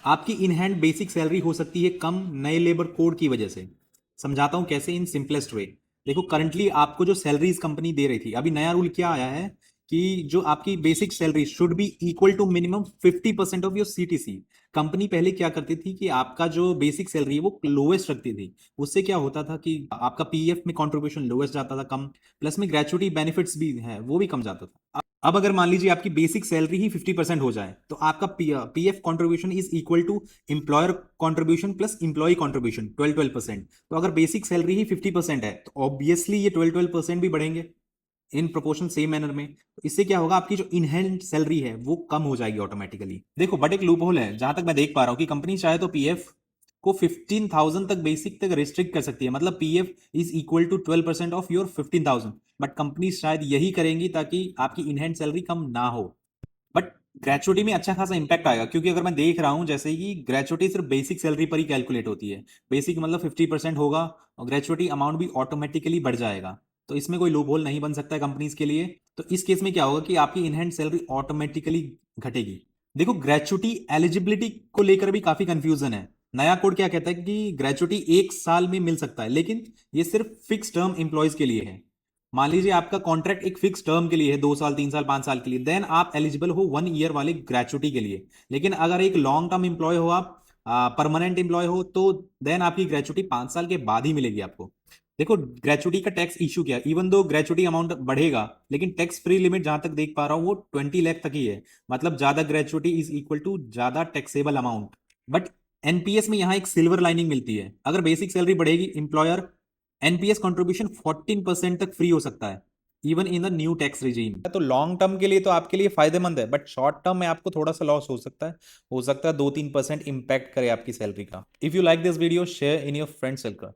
आपकी in hand basic salary हो सकती है कम नए लेबर कोड की वजह से। समझाता हूं कैसे इन सिंपलेस्ट वे। देखो करंटली आपको जो सैलरीज कंपनी दे रही थी, अभी नया रूल क्या आया है कि जो आपकी basic salary should be equal to minimum 50% of your CTC. Company पहले क्या करती थी कि आपका जो बेसिक सैलरी है वो लोएस्ट रखती थी। उससे क्या होता था कि आपका पीएफ में कंट्रीब्यूशन लोएस्ट जाता था कम, प्लस में ग्रेचुटी बेनिफिट्स भी है वो भी कम जाता था। अब अगर मान लीजिए आपकी बेसिक सैलरी ही 50% हो जाए तो आपका PF contribution is equal to employer contribution plus employee contribution 12-12%। तो अगर बेसिक सैलरी ही 50% है तो ऑब्वियसली ये 12-12% भी बढ़ेंगे इन प्रोपोर्शन सेम मैनर में। तो इससे क्या होगा, आपकी जो इनहेंड सैलरी है वो कम हो जाएगी ऑटोमेटिकली। देखो बट एक लूप होल है, जहां तक मैं देख पा रहा हूं कि कंपनी चाहे तो पीएफ को 15,000 तक बेसिक तक रिस्ट्रिक्ट कर सकती है, मतलब PF is equal to 12% of your 15,000। But company शायद यही करेंगी ताकि आपकी इनहेंड सैलरी कम ना हो। बट ग्रेचुटी में अच्छा खासा इंपैक्ट आएगा, क्योंकि अगर मैं देख रहा हूं जैसे कि ग्रेचुटी सिर्फ बेसिक सैलरी पर ही कैलकुलेट होती है। बेसिक मतलब 50% होगा और ग्रेचुटी अमाउंट भी ऑटोमेटिकली बढ़ जाएगा। तो इसमें कोई लूप होल नहीं बन सकता है कंपनीज के लिए। तो इस केस में क्या होगा कि आपकी इनहैंड सैलरी ऑटोमेटिकली घटेगी। देखो ग्रेचुटी एलिजिबिलिटी को लेकर भी काफी कंफ्यूजन है। नया कोड क्या कहता है कि ग्रेचुटी 1 साल में मिल सकता है, लेकिन ये सिर्फ फिक्स टर्म एम्प्लॉयज के लिए है। मान लीजिए आपका कॉन्ट्रैक्ट एक फिक्स टर्म के लिए है, 2 साल 3 साल 5 साल के लिए, देन आप एलिजिबल हो 1 ईयर वाले ग्रेचुटी के लिए। लेकिन अगर एक लॉन्ग टर्म एम्प्लॉय हो, आप परमानेंट एम्प्लॉय हो, तो देन आपकी ग्रेचुटी 5 साल के बाद ही मिलेगी आपको। देखो ग्रेचुटी का टैक्स इशू क्या है, इवन दो ग्रेचुटी अमाउंट बढ़ेगा लेकिन टैक्स फ्री लिमिट जहां तक देख पा रहा हूं वो 20 लाख तक ही है। मतलब ज्यादा ग्रेचुटी इज इक्वल टू ज्यादा टैक्सेबल अमाउंट। बट एनपीएस में यहाँ एक सिल्वर लाइनिंग मिलती है, अगर बेसिक सैलरी बढ़ेगी एम्प्लॉयर एनपीएस कंट्रीब्यूशन 14% तक फ्री हो सकता है, even in the new tax regime. तो लॉन्ग टर्म के लिए तो आपके लिए फायदेमंद है, बट शॉर्ट टर्म में आपको थोड़ा सा लॉस हो सकता है 2-3% इंपैक्ट करे आपकी सैलरी का। If you like this video share in your friend circle.